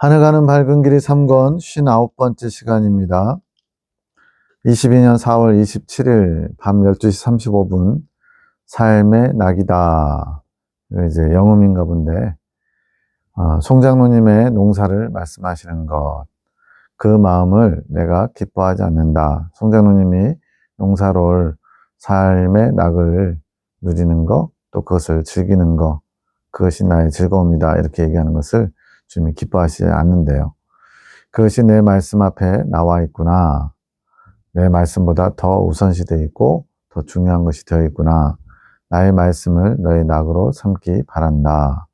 하늘 가는 밝은 길이 3권 59번째 시간입니다. 22년 4월 27일 밤 12시 35분 삶의 낙이다. 이제 영음인가 본데 송장로님의 농사를 말씀하시는 것, 그 마음을 내가 기뻐하지 않는다. 송장로님이 농사를 삶의 낙을 누리는 것, 또 그것을 즐기는 것, 그것이 나의 즐거움이다, 이렇게 얘기하는 것을 주님이 기뻐하시지 않는데요. 그것이 내 말씀 앞에 나와 있구나. 내 말씀보다 더 우선시되어 있고 더 중요한 것이 되어 있구나. 나의 말씀을 너의 낙으로 삼기 바란다.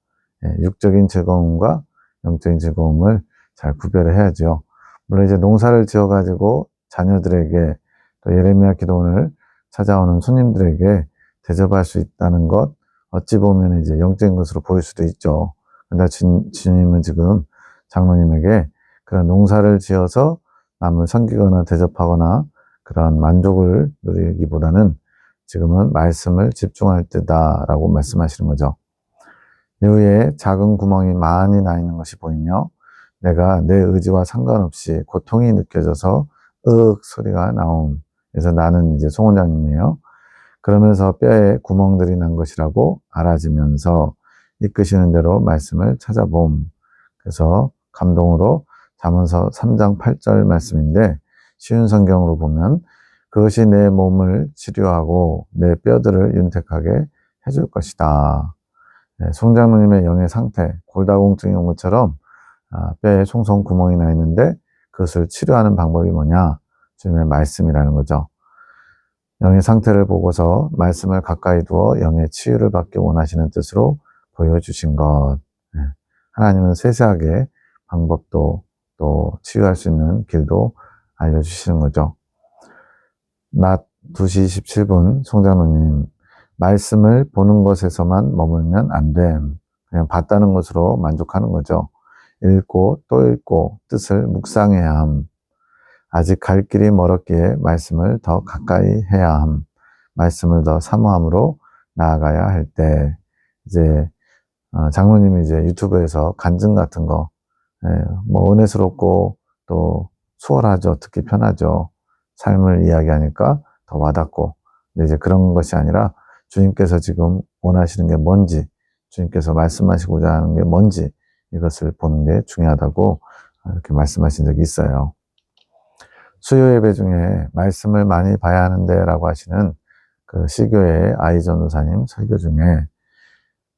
육적인 즐거움과 영적인 즐거움을 잘 구별을 해야죠. 물론 이제 농사를 지어가지고 자녀들에게, 또 예레미야 기도원을 찾아오는 손님들에게 대접할 수 있다는 것, 어찌 보면 이제 영적인 것으로 보일 수도 있죠. 그런데 주님은 지금 장로님에게 그런 농사를 지어서 남을 섬기거나 대접하거나 그런 만족을 누리기보다는 지금은 말씀을 집중할 때다라고 말씀하시는 거죠. 이후에 작은 구멍이 많이 나 있는 것이 보이며 내가 내 의지와 상관없이 고통이 느껴져서 소리가 나옴. 그래서 나는 이제 송 원장님이에요. 그러면서 뼈에 구멍들이 난 것이라고 알아지면서 이끄시는 대로 말씀을 찾아봄. 그래서 감동으로 잠언서 3장 8절 말씀인데, 쉬운 성경으로 보면 그것이 내 몸을 치료하고 내 뼈들을 윤택하게 해줄 것이다. 송 장로님의 영의 상태, 골다공증이 온 것처럼 뼈에 송송 구멍이 나 있는데 그것을 치료하는 방법이 뭐냐? 주님의 말씀이라는 거죠. 영의 상태를 보고서 말씀을 가까이 두어 영의 치유를 받기 원하시는 뜻으로 보여주신 것. 하나님은 세세하게 방법도 또 치유할 수 있는 길도 알려주시는 거죠. 낮 2시 17분 송장로님, 말씀을 보는 것에서만 머물면 안 됨. 그냥 봤다는 것으로 만족하는 거죠. 읽고 또 읽고 뜻을 묵상해야 함. 아직 갈 길이 멀었기에 말씀을 더 가까이 해야 함. 말씀을 더 사모함으로 나아가야 할 때, 이제 장로님이 이제 유튜브에서 간증 같은 거, 뭐 은혜스럽고 또 수월하죠. 듣기 편하죠. 삶을 이야기하니까 더 와닿고. 근데 이제 그런 것이 아니라 주님께서 지금 원하시는 게 뭔지, 주님께서 말씀하시고자 하는 게 뭔지, 이것을 보는 게 중요하다고 이렇게 말씀하신 적이 있어요. 수요 예배 중에 말씀을 많이 봐야 하는데 라고 하시는 그 시교의 아이 전도사님 설교 중에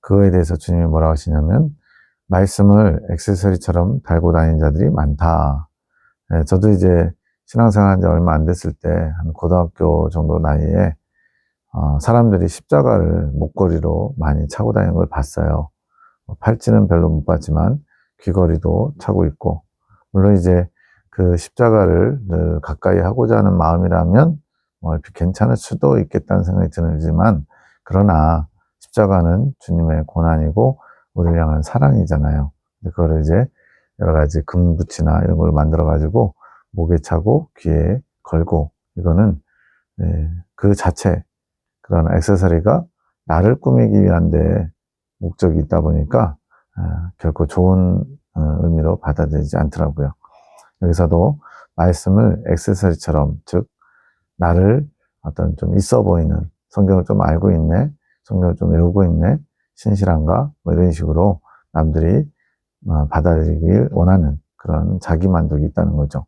그거에 대해서 주님이 뭐라고 하시냐면, 말씀을 액세서리처럼 달고 다니는 자들이 많다. 저도 이제 신앙생활 한 지 얼마 안 됐을 때, 한 고등학교 정도 나이에 사람들이 십자가를 목걸이로 많이 차고 다니는 걸 봤어요. 팔찌는 별로 못 봤지만 귀걸이도 차고 있고, 물론 이제 그 십자가를 늘 가까이 하고자 하는 마음이라면 괜찮을 수도 있겠다는 생각이 들지만, 그러나 십자가는 주님의 고난이고 우리를 향한 사랑이잖아요. 그거를 이제 여러 가지 금붙이나 이런 걸 만들어 가지고 목에 차고 귀에 걸고, 이거는 그 자체, 그런 액세서리가 나를 꾸미기 위한 데 목적이 있다 보니까 결코 좋은 의미로 받아들이지 않더라고요. 여기서도 말씀을 액세서리처럼, 즉 나를 어떤 좀 있어 보이는, 성경을 좀 알고 있네, 성경을 좀 외우고 있네, 신실한가, 뭐 이런 식으로 남들이 받아들이길 원하는 그런 자기 만족이 있다는 거죠.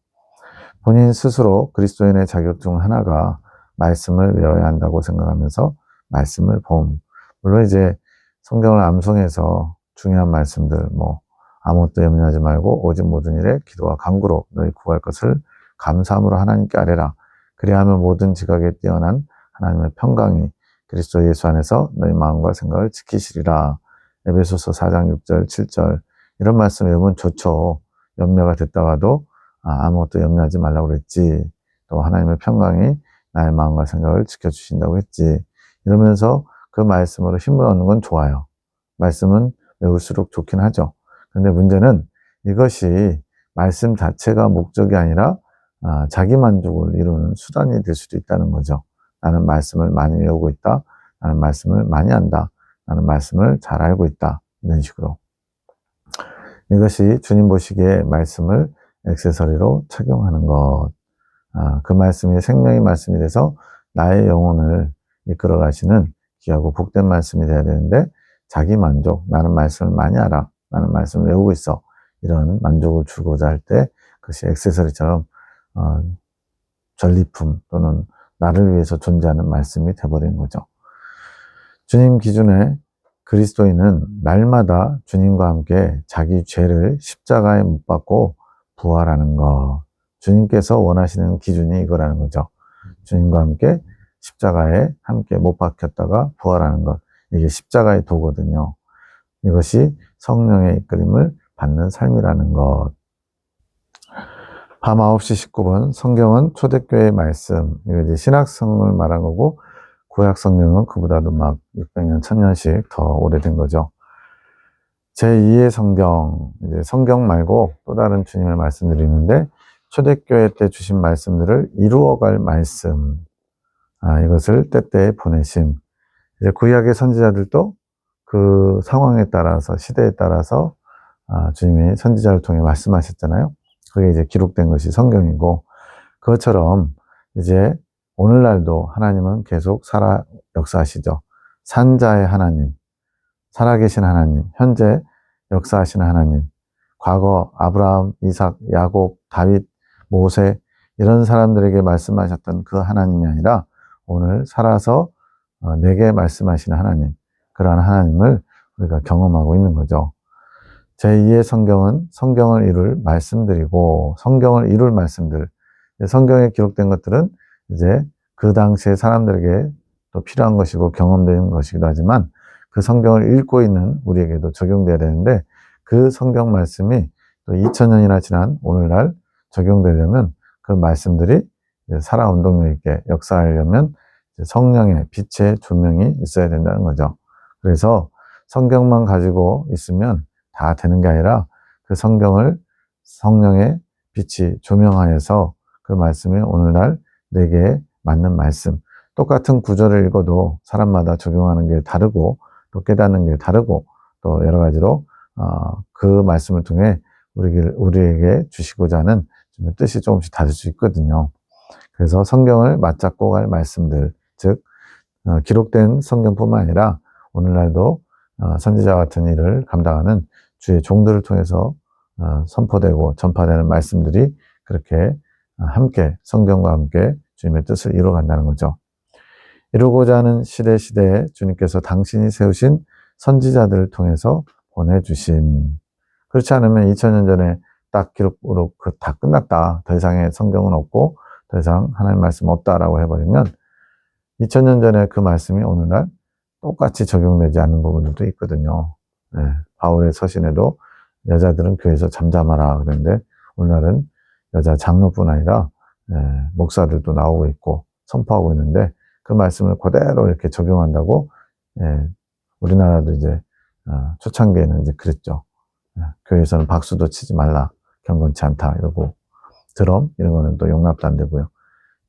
본인 스스로 그리스도인의 자격 중 하나가 말씀을 외워야 한다고 생각하면서 말씀을 봄. 물론 이제 성경을 암송해서 중요한 말씀들, 뭐 아무것도 염려하지 말고 오직 모든 일에 기도와 간구로 너희 구할 것을 감사함으로 하나님께 아뢰라. 그리하면 모든 지각에 뛰어난 하나님의 평강이 그리스도 예수 안에서 너희 마음과 생각을 지키시리라. 에베소서 4장 6절 7절 이런 말씀 외우면 좋죠. 염려가 됐다가도 아무것도 염려하지 말라고 그랬지. 또 하나님의 평강이 나의 마음과 생각을 지켜주신다고 했지. 이러면서 그 말씀으로 힘을 얻는 건 좋아요. 말씀은 외울수록 좋긴 하죠. 그런데 문제는 이것이 말씀 자체가 목적이 아니라 자기 만족을 이루는 수단이 될 수도 있다는 거죠. 나는 말씀을 많이 외우고 있다. 나는 말씀을 많이 안다. 나는 말씀을 잘 알고 있다. 이런 식으로. 이것이 주님 보시기에 말씀을 액세서리로 착용하는 것. 그 말씀이 생명의 말씀이 돼서 나의 영혼을 이끌어 가시는 귀하고 복된 말씀이 돼야 되는데, 자기 만족, 나는 말씀을 많이 알아, 나는 말씀을 외우고 있어, 이런 만족을 주고자 할 때 그것이 액세서리처럼 전리품 또는 나를 위해서 존재하는 말씀이 돼버린 거죠. 주님 기준에 그리스도인은 날마다 주님과 함께 자기 죄를 십자가에 못 박고 부활하는 것. 주님께서 원하시는 기준이 이거라는 거죠. 주님과 함께 십자가에 함께 못 박혔다가 부활하는 것. 이게 십자가의 도거든요. 이것이 성령의 이끌림을 받는 삶이라는 것. 밤 9시 19분, 성경은 초대교회의 말씀. 이거 이제 신학성을 말한 거고, 구약 성경은 그보다도 막 600년, 1000년씩 더 오래된 거죠. 제2의 성경, 이제 성경 말고 또 다른 주님의 말씀들이 있는데, 초대교회 때 주신 말씀들을 이루어갈 말씀. 이것을 때때에 보내심. 이제 구약의 선지자들도 그 상황에 따라서, 시대에 따라서 주님이 선지자를 통해 말씀하셨잖아요. 그게 이제 기록된 것이 성경이고, 그것처럼 이제 오늘날도 하나님은 계속 역사하시죠. 산자의 하나님, 살아계신 하나님, 현재 역사하시는 하나님, 과거 아브라함, 이삭, 야곱, 다윗, 모세 이런 사람들에게 말씀하셨던 그 하나님이 아니라 오늘 살아서 내게 말씀하시는 하나님, 그러한 하나님을 우리가 경험하고 있는 거죠. 제2의 성경은 성경을 이룰 말씀들이고, 성경을 이룰 말씀들, 성경에 기록된 것들은 이제 그 당시에 사람들에게 또 필요한 것이고 경험된 것이기도 하지만, 그 성경을 읽고 있는 우리에게도 적용돼야 되는데, 그 성경 말씀이 또 2000년이나 지난 오늘날 적용되려면 그 말씀들이 살아 운동력 있게 역사하려면 성령의 빛의 조명이 있어야 된다는 거죠. 그래서 성경만 가지고 있으면 다 되는 게 아니라 그 성경을 성령의 빛이 조명하여서 그 말씀이 오늘날 내게 맞는 말씀, 똑같은 구절을 읽어도 사람마다 적용하는 게 다르고 또 깨닫는 게 다르고 또 여러 가지로 그 말씀을 통해 우리에게 주시고자 하는 뜻이 조금씩 다를 수 있거든요. 그래서 성경을 맞잡고 갈 말씀들, 즉 기록된 성경뿐만 아니라 오늘날도 선지자 같은 일을 감당하는 주의 종들을 통해서 선포되고 전파되는 말씀들이 그렇게 함께 성경과 함께 주님의 뜻을 이루어간다는 거죠. 이루고자 하는 시대에 주님께서 당신이 세우신 선지자들을 통해서 보내주심. 그렇지 않으면 2000년 전에 딱 기록으로 다 끝났다, 더 이상의 성경은 없고 더 이상 하나님 말씀 없다라고 해버리면 2000년 전에 그 말씀이 오늘날 똑같이 적용되지 않는 부분들도 있거든요. 바울의 서신에도 여자들은 교회에서 잠잠하라 그랬는데, 오늘날은 여자 장로뿐 아니라 목사들도 나오고 있고 선포하고 있는데, 그 말씀을 그대로 이렇게 적용한다고, 우리나라도 이제 초창기에는 이제 그랬죠. 교회에서는 박수도 치지 말라, 경건치 않다 이러고, 드럼 이런 거는 또 용납도 안 되고요.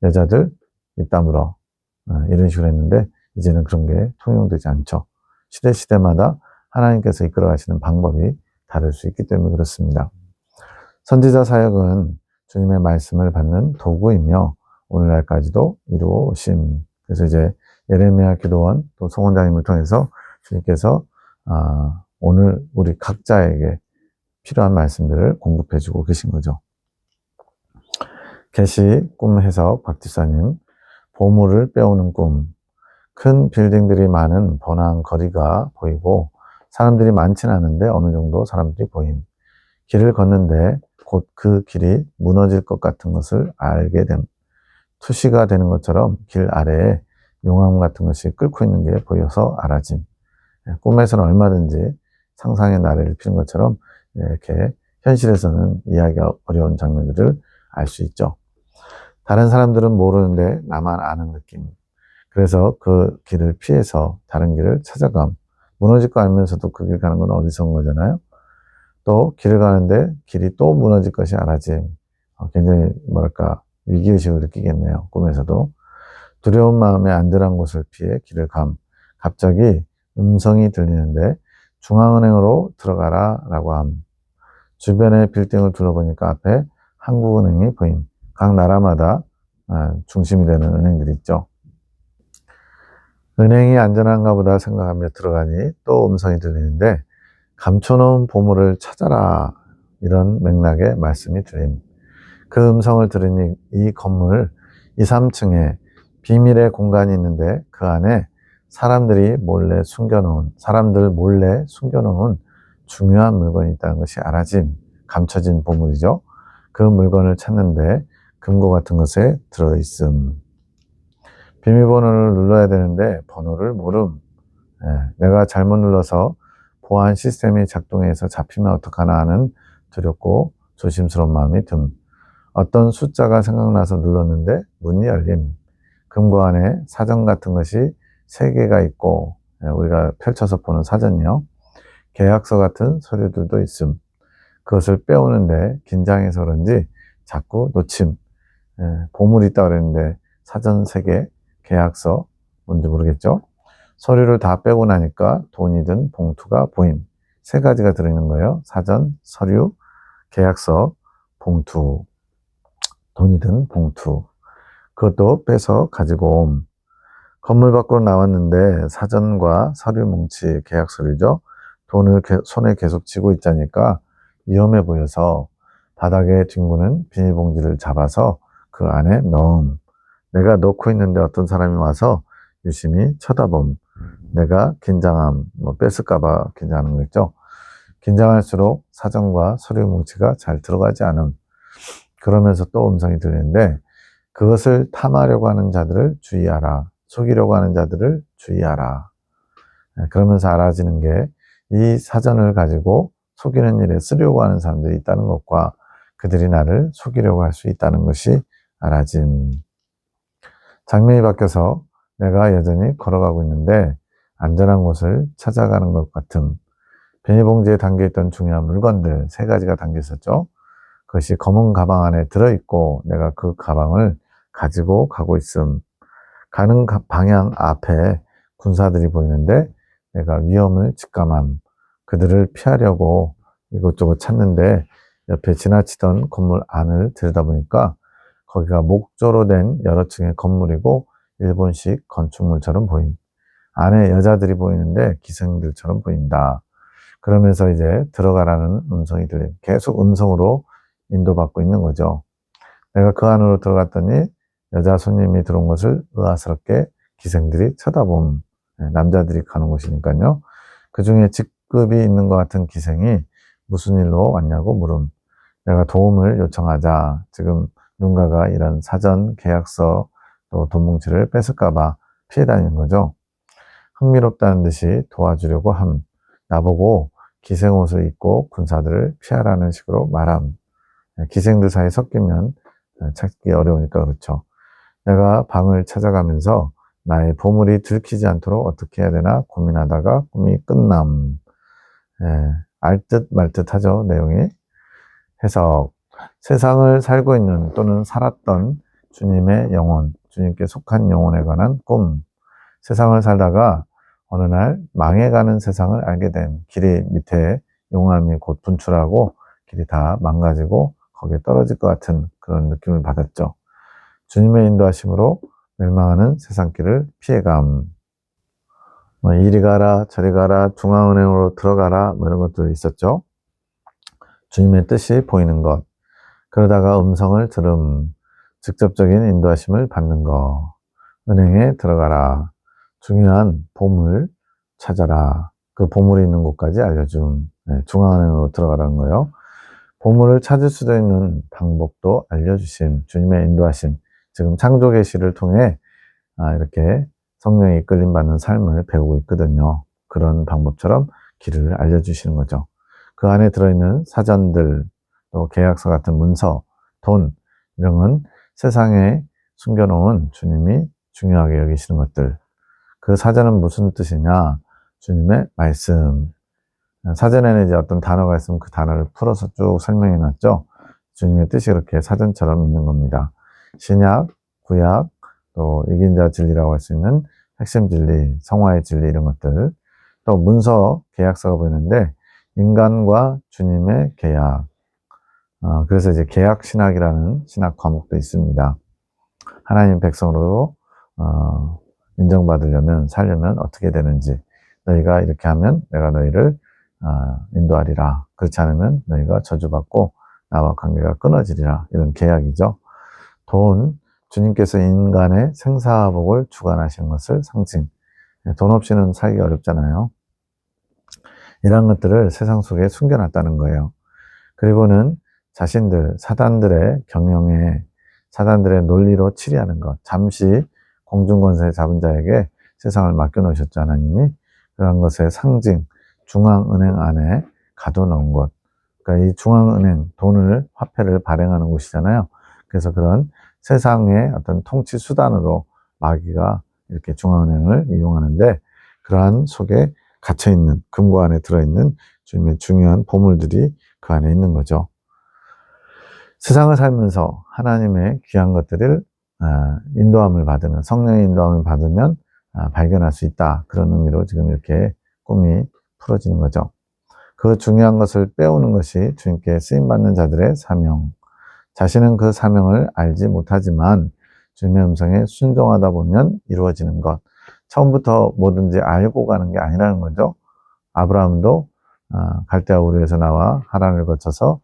여자들 입 다물어, 이런 식으로 했는데 이제는 그런 게 통용되지 않죠. 시대마다 하나님께서 이끌어 가시는 방법이 다를 수 있기 때문에 그렇습니다. 선지자 사역은 주님의 말씀을 받는 도구이며 오늘날까지도 이루어오심. 그래서 이제 예레미야 기도원 또 송원장님을 통해서 주님께서 오늘 우리 각자에게 필요한 말씀들을 공급해주고 계신 거죠. 계시 꿈 해석 박지사님, 보물을 빼오는 꿈. 큰 빌딩들이 많은 번화한 거리가 보이고 사람들이 많지는 않은데 어느 정도 사람들이 보임. 길을 걷는데 곧 그 길이 무너질 것 같은 것을 알게 됨. 투시가 되는 것처럼 길 아래에 용암 같은 것이 끓고 있는 게 보여서 알아짐. 꿈에서는 얼마든지 상상의 나래를 피는 것처럼 이렇게 현실에서는 이해하기 어려운 장면들을 알 수 있죠. 다른 사람들은 모르는데 나만 아는 느낌. 그래서 그 길을 피해서 다른 길을 찾아감. 무너질 거 알면서도 그 길 가는 건 어리석은 거잖아요. 또 길을 가는데 길이 또 무너질 것이 알아짐. 굉장히 뭐랄까 위기의식을 느끼겠네요. 꿈에서도. 두려운 마음에 안전한 곳을 피해 길을 감. 갑자기 음성이 들리는데 중앙은행으로 들어가라 라고 함. 주변의 빌딩을 둘러보니까 앞에 한국은행이 보임. 각 나라마다 중심이 되는 은행들이 있죠. 은행이 안전한가 보다 생각하며 들어가니 또 음성이 들리는데 감춰놓은 보물을 찾아라, 이런 맥락의 말씀이 들림. 그 음성을 들으니 이 건물 2, 3층에 비밀의 공간이 있는데 그 안에 사람들 몰래 숨겨놓은 중요한 물건이 있다는 것이 알아짐. 감춰진 보물이죠. 그 물건을 찾는데 금고 같은 것에 들어있음. 비밀번호를 눌러야 되는데 번호를 모름. 내가 잘못 눌러서 보안 시스템이 작동해서 잡히면 어떡하나 하는 두렵고 조심스러운 마음이 듦. 어떤 숫자가 생각나서 눌렀는데 문이 열림. 금고 안에 사전 같은 것이 3개가 있고, 우리가 펼쳐서 보는 사전이요. 계약서 같은 서류들도 있음. 그것을 빼오는데 긴장해서 그런지 자꾸 놓침. 보물이 있다 그랬는데 사전 3개, 계약서, 뭔지 모르겠죠. 서류를 다 빼고 나니까 돈이 든 봉투가 보임. 3가지가 들어있는 거예요. 사전, 서류, 계약서, 봉투. 돈이 든 봉투. 그것도 빼서 가지고 옴. 건물 밖으로 나왔는데 사전과 서류 뭉치, 계약 서류죠. 돈을 손에 계속 쥐고 있자니까 위험해 보여서 바닥에 뒹구는 비닐봉지를 잡아서 그 안에 넣음. 내가 넣고 있는데 어떤 사람이 와서 유심히 쳐다봄. 내가 긴장함, 뺏을까봐 긴장하는 거겠죠. 긴장할수록 사전과 서류 뭉치가 잘 들어가지 않음. 그러면서 또 음성이 들리는데 그것을 탐하려고 하는 자들을 주의하라. 속이려고 하는 자들을 주의하라. 그러면서 알아지는 게 이 사전을 가지고 속이는 일에 쓰려고 하는 사람들이 있다는 것과 그들이 나를 속이려고 할 수 있다는 것이 알아짐. 장면이 바뀌어서 내가 여전히 걸어가고 있는데 안전한 곳을 찾아가는 것 같음. 비닐봉지에 담겨있던 중요한 물건들 3가지가 담겨 있었죠. 그것이 검은 가방 안에 들어있고 내가 그 가방을 가지고 가고 있음. 가는 방향 앞에 군사들이 보이는데 내가 위험을 직감함. 그들을 피하려고 이것저것 찾는데 옆에 지나치던 건물 안을 들여다보니까 거기가 목조로 된 여러 층의 건물이고 일본식 건축물처럼 보임. 안에 여자들이 보이는데 기생들처럼 보인다. 그러면서 이제 들어가라는 음성이 들림. 계속 음성으로 인도받고 있는 거죠. 내가 그 안으로 들어갔더니 여자 손님이 들어온 것을 의아스럽게 기생들이 쳐다봄. 남자들이 가는 곳이니까요. 그 중에 직급이 있는 것 같은 기생이 무슨 일로 왔냐고 물음. 내가 도움을 요청하자 지금 누군가가 이런 사전 계약서 또 돈뭉치를 뺏을까봐 피해 다니는 거죠. 흥미롭다는 듯이 도와주려고 함. 나보고 기생 옷을 입고 군사들을 피하라는 식으로 말함. 기생들 사이에 섞이면 찾기 어려우니까 그렇죠. 내가 방을 찾아가면서 나의 보물이 들키지 않도록 어떻게 해야 되나 고민하다가 꿈이 끝남. 알듯 말듯 하죠, 내용이. 해석. 세상을 살고 있는 또는 살았던 주님의 영혼, 주님께 속한 영혼에 관한 꿈. 세상을 살다가 어느 날 망해가는 세상을 알게 됨. 길이 밑에 용암이 곧 분출하고 길이 다 망가지고 거기에 떨어질 것 같은 그런 느낌을 받았죠. 주님의 인도하심으로 멸망하는 세상길을 피해감. 이리 가라 저리 가라 중앙은행으로 들어가라 이런 것도 있었죠. 주님의 뜻이 보이는 것. 그러다가 음성을 들음. 직접적인 인도하심을 받는 것. 은행에 들어가라. 중요한 보물 찾아라. 그 보물이 있는 곳까지 알려줌. 중앙은행으로 들어가라는 거예요. 보물을 찾을 수도 있는 방법도 알려주심. 주님의 인도하심. 지금 창조 계시를 통해 이렇게 성령에 이끌림 받는 삶을 배우고 있거든요. 그런 방법처럼 길을 알려주시는 거죠. 그 안에 들어있는 사전들, 또 계약서 같은 문서, 돈, 이런 건 세상에 숨겨놓은 주님이 중요하게 여기시는 것들. 그 사전은 무슨 뜻이냐? 주님의 말씀. 사전에는 이제 어떤 단어가 있으면 그 단어를 풀어서 쭉 설명해 놨죠. 주님의 뜻이 그렇게 사전처럼 있는 겁니다. 신약, 구약, 또 이긴자 진리라고 할 수 있는 핵심 진리, 성화의 진리 이런 것들. 또 문서, 계약서가 보이는데 인간과 주님의 계약. 그래서 이제 계약신학이라는 신학 과목도 있습니다. 하나님 백성으로 인정받으려면, 살려면 어떻게 되는지, 너희가 이렇게 하면 내가 너희를 인도하리라. 그렇지 않으면 너희가 저주받고 나와 관계가 끊어지리라. 이런 계약이죠. 돈, 주님께서 인간의 생사복을 주관하시는 것을 상징. 돈 없이는 살기 어렵잖아요. 이런 것들을 세상 속에 숨겨놨다는 거예요. 그리고는 자신들, 사단들의 경영에, 사단들의 논리로 치리하는 것. 잠시 공중권세 잡은 자에게 세상을 맡겨놓으셨죠, 하나님이. 그런 것의 상징, 중앙은행 안에 가둬놓은 것. 그러니까 이 중앙은행, 돈을, 화폐를 발행하는 곳이잖아요. 그래서 그런 세상의 어떤 통치 수단으로 마귀가 이렇게 중앙은행을 이용하는데, 그러한 속에 갇혀있는, 금고 안에 들어있는 주님의 중요한 보물들이 그 안에 있는 거죠. 세상을 살면서 하나님의 귀한 것들을 인도함을 받으면, 성령의 인도함을 받으면 발견할 수 있다. 그런 의미로 지금 이렇게 꿈이 풀어지는 거죠. 그 중요한 것을 빼오는 것이 주님께 쓰임받는 자들의 사명. 자신은 그 사명을 알지 못하지만 주님의 음성에 순종하다 보면 이루어지는 것. 처음부터 뭐든지 알고 가는 게 아니라는 거죠. 아브라함도 갈대아 우르에서 나와 하란을 거쳐서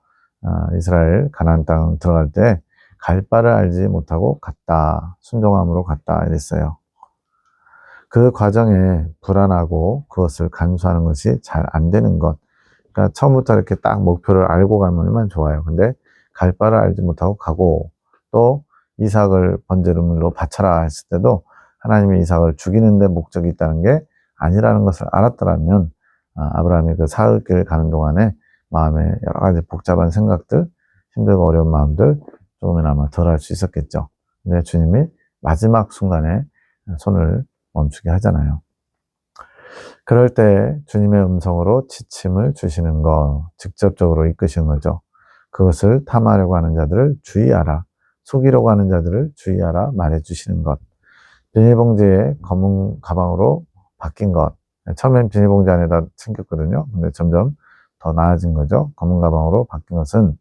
이스라엘 가나안 땅 들어갈 때 갈 바를 알지 못하고 갔다. 순종함으로 갔다 이랬어요. 그 과정에 불안하고 그것을 간수하는 것이 잘 안 되는 것. 그러니까 처음부터 이렇게 딱 목표를 알고 가면 좋아요. 근데 갈 바를 알지 못하고 가고, 또 이삭을 번제물로 바쳐라 했을 때도 하나님이 이삭을 죽이는 데 목적이 있다는 게 아니라는 것을 알았더라면 아브라함이 그 사흘길 가는 동안에 마음에 여러 가지 복잡한 생각들, 힘들고 어려운 마음들 조금이나마 덜 할 수 있었겠죠. 근데 주님이 마지막 순간에 손을 멈추게 하잖아요. 그럴 때 주님의 음성으로 지침을 주시는 거, 직접적으로 이끄시는 거죠. 그것을 탐하려고 하는 자들을 주의하라, 속이려고 하는 자들을 주의하라 말해주시는 것. 비닐봉지에 검은 가방으로 바뀐 것. 처음엔 비닐봉지 안에다 챙겼거든요. 근데 점점 더 나아진 거죠. 검은 가방으로 바뀐 것은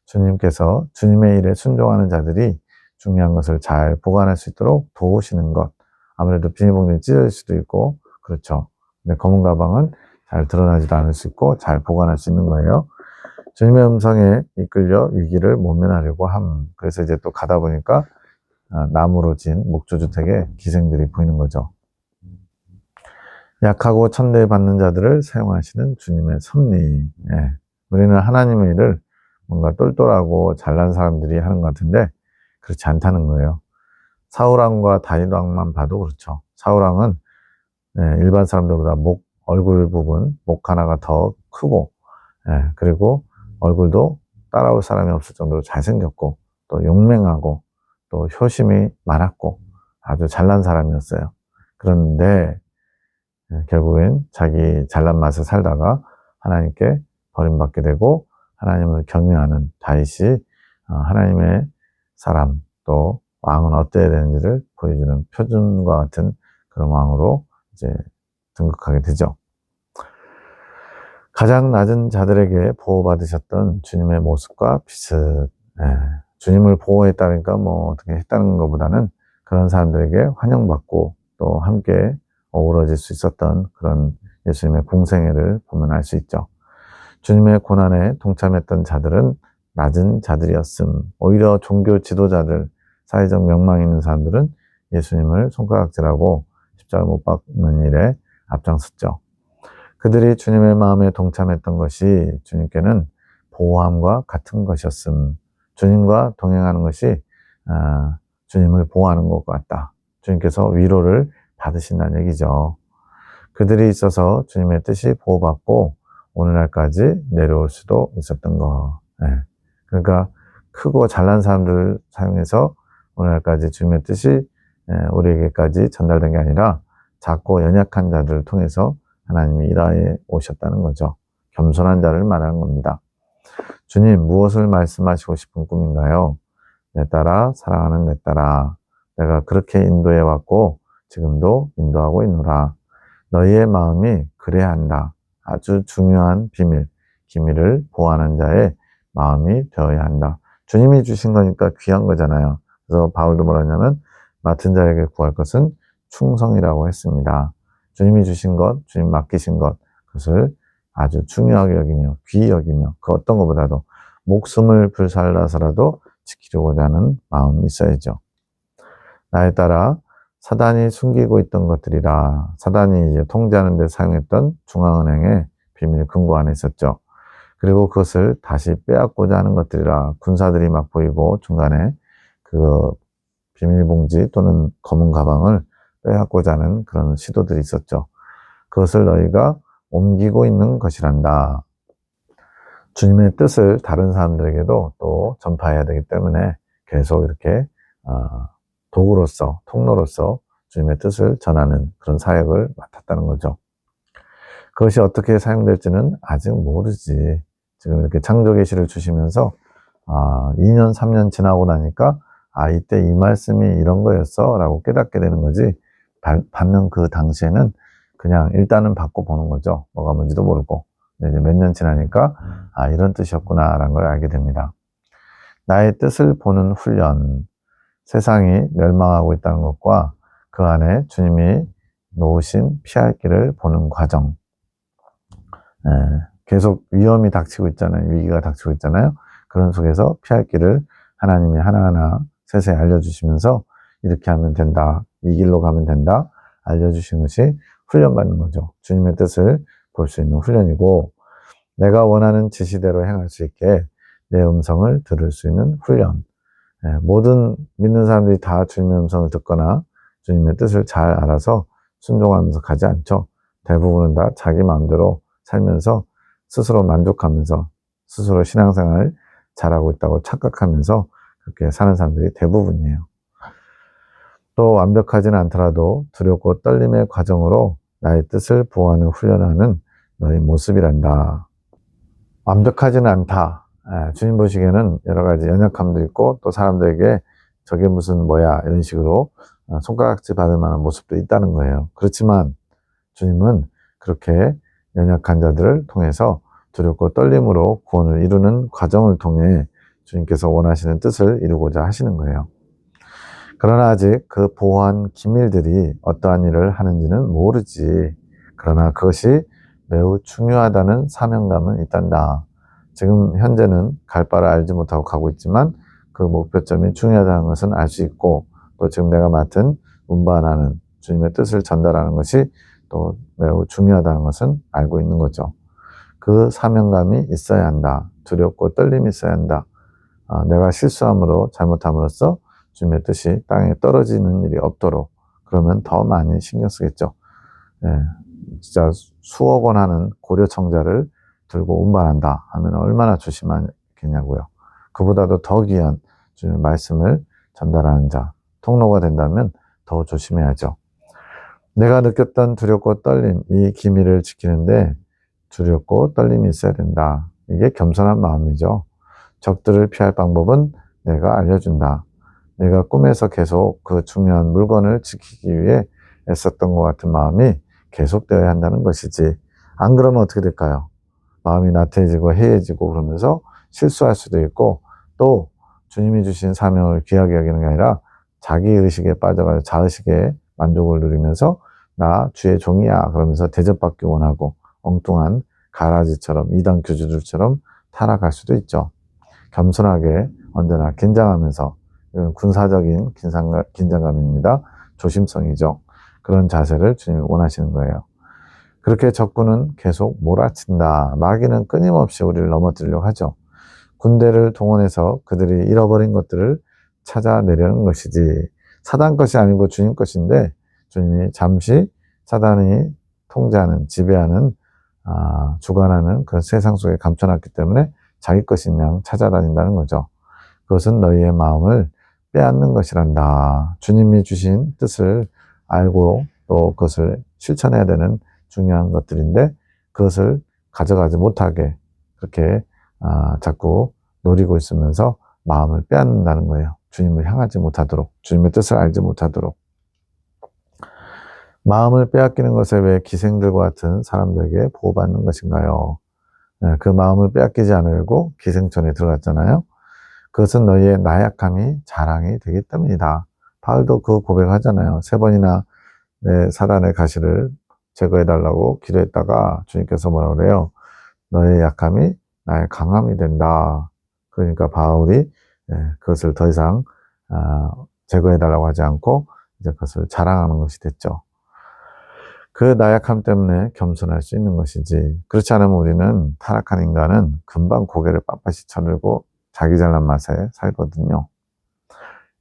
주님께서 주님의 일에 순종하는 자들이 중요한 것을 잘 보관할 수 있도록 도우시는 것. 아무래도 비닐봉지는 찢어질 수도 있고, 그렇죠. 근데 검은 가방은 잘 드러나지도 않을 수 있고 잘 보관할 수 있는 거예요. 주님의 음성에 이끌려 위기를 모면하려고 함. 그래서 이제 또 가다 보니까 나무로 진 목조주택의 기생들이 보이는 거죠. 약하고 천대받는 자들을 사용하시는 주님의 섭리. 예. 우리는 하나님의 일을 뭔가 똘똘하고 잘난 사람들이 하는 것 같은데 그렇지 않다는 거예요. 사울왕과 다윗왕만 봐도 그렇죠. 사울왕은 일반 사람들보다 얼굴 부분, 목 하나가 더 크고, 그리고 얼굴도 따라올 사람이 없을 정도로 잘생겼고, 또 용맹하고, 또 효심이 많았고, 아주 잘난 사람이었어요. 그런데 결국엔 자기 잘난 맛에 살다가 하나님께 버림받게 되고 하나님을 경외하는 다윗이 하나님의 사람, 또 왕은 어때야 되는지를 보여주는 표준과 같은 그런 왕으로 이제 등극하게 되죠. 가장 낮은 자들에게 보호받으셨던 주님의 모습과 비슷. 주님을 보호했다니까 뭐 어떻게 했다는 것보다는 그런 사람들에게 환영받고 또 함께 어우러질 수 있었던 그런 예수님의 공생애를 보면 알 수 있죠. 주님의 고난에 동참했던 자들은 낮은 자들이었음. 오히려 종교 지도자들, 사회적 명망 있는 사람들은 예수님을 손가락질하고 십자가 못 박는 일에 앞장섰죠. 그들이 주님의 마음에 동참했던 것이 주님께는 보호함과 같은 것이었음. 주님과 동행하는 것이 주님을 보호하는 것 같다. 주님께서 위로를 받으신다는 얘기죠. 그들이 있어서 주님의 뜻이 보호받고 오늘날까지 내려올 수도 있었던 거. 그러니까 크고 잘난 사람들을 사용해서 오늘날까지 주님의 뜻이 우리에게까지 전달된 게 아니라 작고 연약한 자들을 통해서 하나님이 일하여 오셨다는 거죠. 겸손한 자를 말하는 겁니다. 주님, 무엇을 말씀하시고 싶은 꿈인가요? 내 딸아, 사랑하는 내 딸아, 내가 그렇게 인도해 왔고 지금도 인도하고 있노라. 너희의 마음이 그래야 한다. 아주 중요한 비밀. 기밀을 보호하는 자의 마음이 되어야 한다. 주님이 주신 거니까 귀한 거잖아요. 그래서 바울도 뭐라냐면 맡은 자에게 구할 것은 충성이라고 했습니다. 주님이 주신 것, 주님 맡기신 것, 그것을 아주 중요하게 여기며 귀히 여기며 그 어떤 것보다도 목숨을 불살라서라도 지키려고자 하는 마음이 있어야죠. 나에 따라 사단이 숨기고 있던 것들이라 사단이 이제 통제하는 데 사용했던 중앙은행의 비밀 금고 안에 있었죠. 그리고 그것을 다시 빼앗고자 하는 것들이라 군사들이 막 보이고 중간에 그 비밀봉지 또는 검은 가방을 빼앗고자 하는 그런 시도들이 있었죠. 그것을 너희가 옮기고 있는 것이란다. 주님의 뜻을 다른 사람들에게도 또 전파해야 되기 때문에 계속 이렇게 도구로서, 통로로서 주님의 뜻을 전하는 그런 사역을 맡았다는 거죠. 그것이 어떻게 사용될지는 아직 모르지. 지금 이렇게 창조 계시를 주시면서 2년, 3년 지나고 나니까 이때 이 말씀이 이런 거였어 라고 깨닫게 되는 거지, 받는 그 당시에는 그냥 일단은 받고 보는 거죠. 뭐가 뭔지도 모르고. 근데 이제 몇 년 지나니까 이런 뜻이었구나 라는 걸 알게 됩니다. 나의 뜻을 보는 훈련, 세상이 멸망하고 있다는 것과 그 안에 주님이 놓으신 피할 길을 보는 과정. 계속 위험이 닥치고 있잖아요. 위기가 닥치고 있잖아요. 그런 속에서 피할 길을 하나님이 하나하나 세세히 알려주시면서 이렇게 하면 된다, 이 길로 가면 된다 알려주신 것이 훈련받는 거죠. 주님의 뜻을 볼 수 있는 훈련이고, 내가 원하는 지시대로 행할 수 있게 내 음성을 들을 수 있는 훈련. 모든 믿는 사람들이 다 주님의 음성을 듣거나 주님의 뜻을 잘 알아서 순종하면서 가지 않죠. 대부분은 다 자기 마음대로 살면서 스스로 만족하면서 스스로 신앙생활을 잘하고 있다고 착각하면서 그렇게 사는 사람들이 대부분이에요. 또 완벽하지는 않더라도 두렵고 떨림의 과정으로 나의 뜻을 보호하는 훈련하는 너의 모습이란다. 완벽하지는 않다. 주님 보시기에는 여러 가지 연약함도 있고 또 사람들에게 저게 무슨 뭐야 이런 식으로 손가락질 받을 만한 모습도 있다는 거예요. 그렇지만 주님은 그렇게 연약한 자들을 통해서 두렵고 떨림으로 구원을 이루는 과정을 통해 주님께서 원하시는 뜻을 이루고자 하시는 거예요. 그러나 아직 그 보호한 기밀들이 어떠한 일을 하는지는 모르지. 그러나 그것이 매우 중요하다는 사명감은 있단다. 지금 현재는 갈 바를 알지 못하고 가고 있지만 그 목표점이 중요하다는 것은 알 수 있고, 또 지금 내가 맡은 운반하는 주님의 뜻을 전달하는 것이 또 매우 중요하다는 것은 알고 있는 거죠. 그 사명감이 있어야 한다. 두렵고 떨림이 있어야 한다. 내가 실수함으로 잘못함으로써 주님의 뜻이 땅에 떨어지는 일이 없도록, 그러면 더 많이 신경 쓰겠죠. 진짜 수억 원 하는 고려청자를 들고 운반한다 하면 얼마나 조심하겠냐고요. 그보다도 더 귀한 주님의 말씀을 전달하는 자, 통로가 된다면 더 조심해야죠. 내가 느꼈던 두렵고 떨림, 이 기밀을 지키는데 두렵고 떨림이 있어야 된다. 이게 겸손한 마음이죠. 적들을 피할 방법은 내가 알려준다. 내가 꿈에서 계속 그 중요한 물건을 지키기 위해 애썼던 것 같은 마음이 계속되어야 한다는 것이지. 안 그러면 어떻게 될까요? 마음이 나태해지고 해해지고 그러면서 실수할 수도 있고, 또 주님이 주신 사명을 귀하게 여기는 게 아니라 자기 의식에 빠져가지고 자의식에 만족을 누리면서 나 주의 종이야 그러면서 대접받기 원하고 엉뚱한 가라지처럼 이단 교주들처럼 타락할 수도 있죠. 겸손하게 언제나 긴장하면서, 이건 군사적인 긴장감입니다. 조심성이죠. 그런 자세를 주님이 원하시는 거예요. 그렇게 적군은 계속 몰아친다. 마귀는 끊임없이 우리를 넘어뜨리려고 하죠. 군대를 동원해서 그들이 잃어버린 것들을 찾아내려는 것이지, 사단 것이 아니고 주님 것인데, 주님이 잠시 사단이 통제하는, 지배하는, 주관하는 그 세상 속에 감춰놨기 때문에 자기 것인 양 찾아다닌다는 거죠. 그것은 너희의 마음을 빼앗는 것이란다. 주님이 주신 뜻을 알고 또 그것을 실천해야 되는 중요한 것들인데, 그것을 가져가지 못하게 그렇게 자꾸 노리고 있으면서 마음을 빼앗는다는 거예요. 주님을 향하지 못하도록, 주님의 뜻을 알지 못하도록. 마음을 빼앗기는 것에 왜 기생들과 같은 사람들에게 보호받는 것인가요? 그 마음을 빼앗기지 않으려고 기생천에 들어갔잖아요. 그것은 너희의 나약함이 자랑이 되기 때문이다. 바울도 그 고백하잖아요. 3번이나 내 사단의 가시를 제거해달라고 기도했다가 주님께서 뭐라 그래요? 너의 약함이 나의 강함이 된다. 그러니까 바울이 그것을 더 이상 제거해달라고 하지 않고 이제 그것을 자랑하는 것이 됐죠. 그 나약함 때문에 겸손할 수 있는 것이지. 그렇지 않으면 우리는 타락한 인간은 금방 고개를 빳빳이 쳐들고 자기 잘난 맛에 살거든요.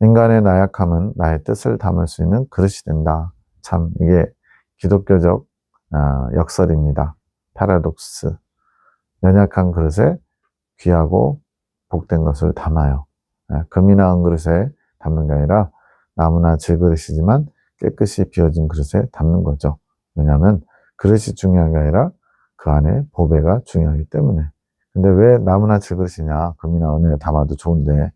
인간의 나약함은 나의 뜻을 담을 수 있는 그릇이 된다. 참 이게 기독교적 역설입니다. 파라독스. 연약한 그릇에 귀하고 복된 것을 담아요. 금이나 은그릇에 담는 게 아니라 나무나 질그릇이지만 깨끗이 비워진 그릇에 담는 거죠. 왜냐하면 그릇이 중요한 게 아니라 그 안에 보배가 중요하기 때문에. 근데 왜 나무나 질그릇이냐? 금이나 은에 담아도 좋은데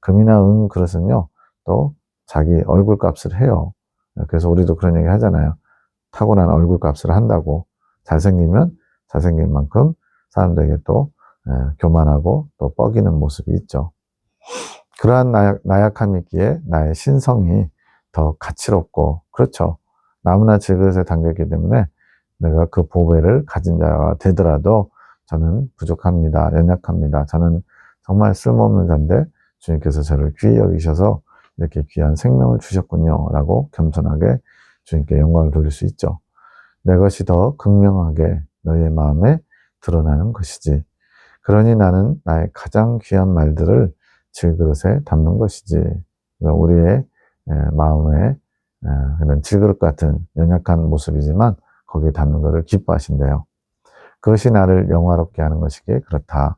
금이나 은 그릇은요 또 자기 얼굴 값을 해요. 그래서 우리도 그런 얘기 하잖아요. 타고난 얼굴 값을 한다고. 잘생기면 잘생긴 만큼 사람들에게 또 교만하고 또 뻐기는 모습이 있죠. 그러한 나약함이 있기에 나의 신성이 더 가치롭고, 그렇죠. 나무나 질그릇에 담겼기 때문에 내가 그 보배를 가진 자가 되더라도 저는 부족합니다. 연약합니다. 저는 정말 쓸모없는 자인데 주님께서 저를 귀히 여기셔서 이렇게 귀한 생명을 주셨군요. 라고 겸손하게 주님께 영광을 돌릴 수 있죠. 내 것이 더 극명하게 너희의 마음에 드러나는 것이지. 그러니 나는 나의 가장 귀한 말들을 질그릇에 담는 것이지. 그러니까 우리의 마음에 그런 질그릇 같은 연약한 모습이지만 거기에 담는 것을 기뻐하신대요. 그것이 나를 영화롭게 하는 것이기에 그렇다.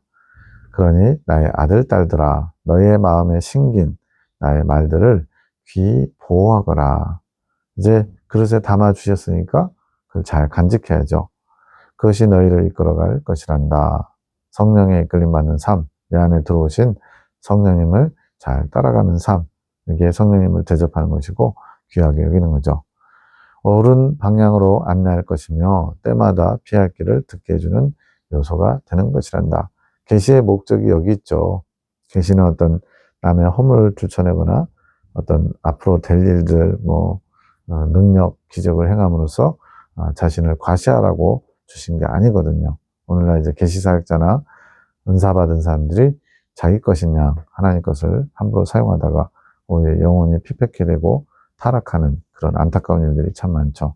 그러니 나의 아들, 딸들아, 너희의 마음에 심긴 나의 말들을 귀히 보호하거라. 이제 그릇에 담아 주셨으니까 그걸 잘 간직해야죠. 그것이 너희를 이끌어갈 것이란다. 성령에 이끌림 받는 삶, 내 안에 들어오신 성령님을 잘 따라가는 삶, 이게 성령님을 대접하는 것이고 귀하게 여기는 거죠. 옳은 방향으로 안내할 것이며 때마다 피할 길을 듣게 해주는 요소가 되는 것이란다. 계시의 목적이 여기 있죠. 계시는 어떤 남의 허물을 들춰내거나 어떤 앞으로 될 일들, 능력, 기적을 행함으로써 자신을 과시하라고 주신 게 아니거든요. 오늘날 이제 계시 사역자나 은사 받은 사람들이 자기 것이냐 하나님 것을 함부로 사용하다가 오히려 영혼이 피폐케 되고 타락하는 그런 안타까운 일들이 참 많죠.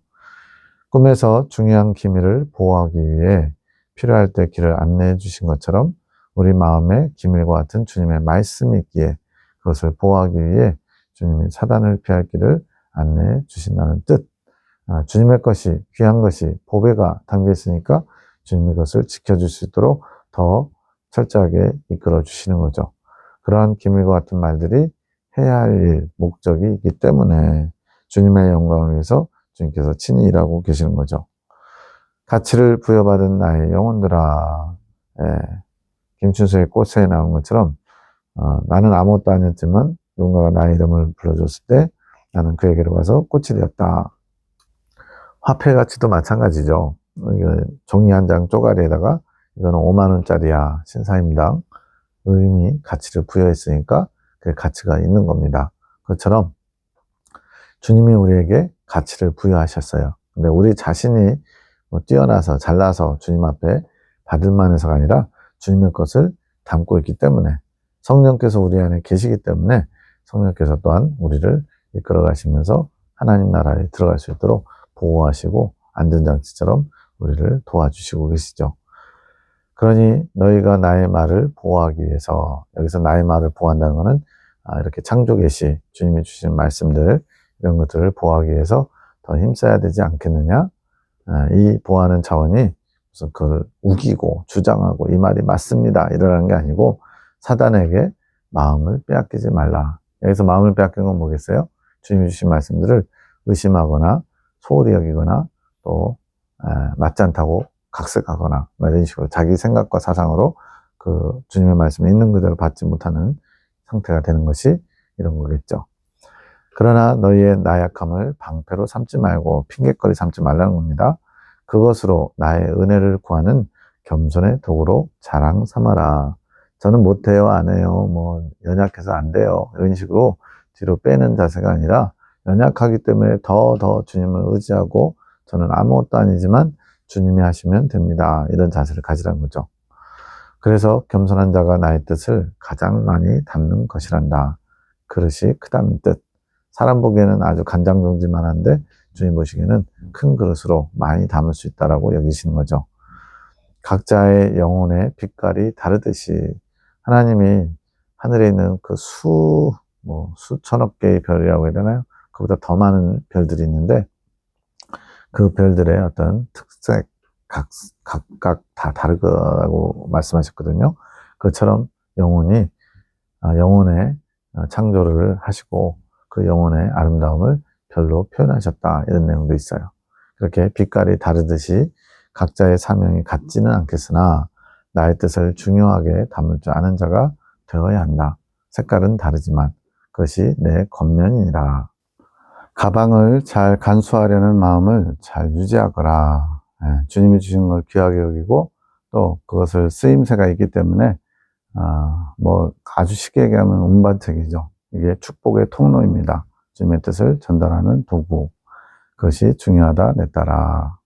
꿈에서 중요한 기밀을 보호하기 위해 필요할 때 길을 안내해 주신 것처럼 우리 마음에 기밀과 같은 주님의 말씀이 있기에 그것을 보호하기 위해 주님이 사단을 피할 길을 안내해 주신다는 뜻. 주님의 것이, 귀한 것이, 보배가 담겨 있으니까 주님이 그것을 지켜줄 수 있도록 더 철저하게 이끌어 주시는 거죠. 그러한 기밀과 같은 말들이 해야 할 일, 목적이 있기 때문에 주님의 영광을 위해서 주님께서 친히 일하고 계시는 거죠. 가치를 부여받은 나의 영혼들아, 김춘수의 꽃에 나온 것처럼 나는 아무것도 아니었지만 누군가가 나의 이름을 불러줬을 때 나는 그에게로 가서 꽃이 되었다. 화폐 가치도 마찬가지죠. 종이 한 장 쪼가리에다가 이거는 5만 원짜리야, 신사임당. 의미, 가치를 부여했으니까 그 가치가 있는 겁니다. 그것처럼 주님이 우리에게 가치를 부여하셨어요. 근데 우리 자신이 뛰어나서 잘나서 주님 앞에 받을 만해서가 아니라 주님의 것을 담고 있기 때문에 성령께서 우리 안에 계시기 때문에 성령께서 또한 우리를 이끌어 가시면서 하나님 나라에 들어갈 수 있도록 보호하시고 안전장치처럼 우리를 도와주시고 계시죠. 그러니 너희가 나의 말을 보호하기 위해서, 여기서 나의 말을 보호한다는 것은 이렇게 창조 계시, 주님이 주신 말씀들 이런 것들을 보호하기 위해서 더 힘써야 되지 않겠느냐. 이 보호하는 차원이 무슨 그걸 우기고 주장하고 이 말이 맞습니다 이러라는 게 아니고 사단에게 마음을 빼앗기지 말라. 여기서 마음을 빼앗긴 건 뭐겠어요? 주님이 주신 말씀들을 의심하거나 소홀히 여기거나 또 맞지 않다고 각색하거나 이런 식으로 자기 생각과 사상으로 그 주님의 말씀을 있는 그대로 받지 못하는 상태가 되는 것이 이런 거겠죠. 그러나 너희의 나약함을 방패로 삼지 말고 핑곗거리 삼지 말라는 겁니다. 그것으로 나의 은혜를 구하는 겸손의 도구로 자랑 삼아라. 저는 못해요, 안 해요, 뭐 연약해서 안 돼요, 이런 식으로 뒤로 빼는 자세가 아니라 연약하기 때문에 더 주님을 의지하고 저는 아무것도 아니지만 주님이 하시면 됩니다, 이런 자세를 가지라는 거죠. 그래서 겸손한 자가 나의 뜻을 가장 많이 담는 것이란다. 그릇이 크다는 뜻. 사람 보기에는 아주 간장종지만한데 주님 보시기에는 큰 그릇으로 많이 담을 수 있다라고 여기시는 거죠. 각자의 영혼의 빛깔이 다르듯이 하나님이 하늘에 있는 그 수천억 개의 별이라고 해야 되나요? 그보다 더 많은 별들이 있는데 그 별들의 어떤 특색, 각각 다 다르다고 말씀하셨거든요. 그처럼 영혼의 창조를 하시고 그 영혼의 아름다움을 별로 표현하셨다, 이런 내용도 있어요. 그렇게 빛깔이 다르듯이 각자의 사명이 같지는 않겠으나 나의 뜻을 중요하게 담을 줄 아는 자가 되어야 한다. 색깔은 다르지만 그것이 내 겉면이니라. 가방을 잘 간수하려는 마음을 잘 유지하거라. 주님이 주신 걸 귀하게 여기고 또 그것을 쓰임새가 있기 때문에 아주 쉽게 얘기하면 운반책이죠. 이게 축복의 통로입니다. 주님의 뜻을 전달하는 도구. 그것이 중요하다, 내 딸아.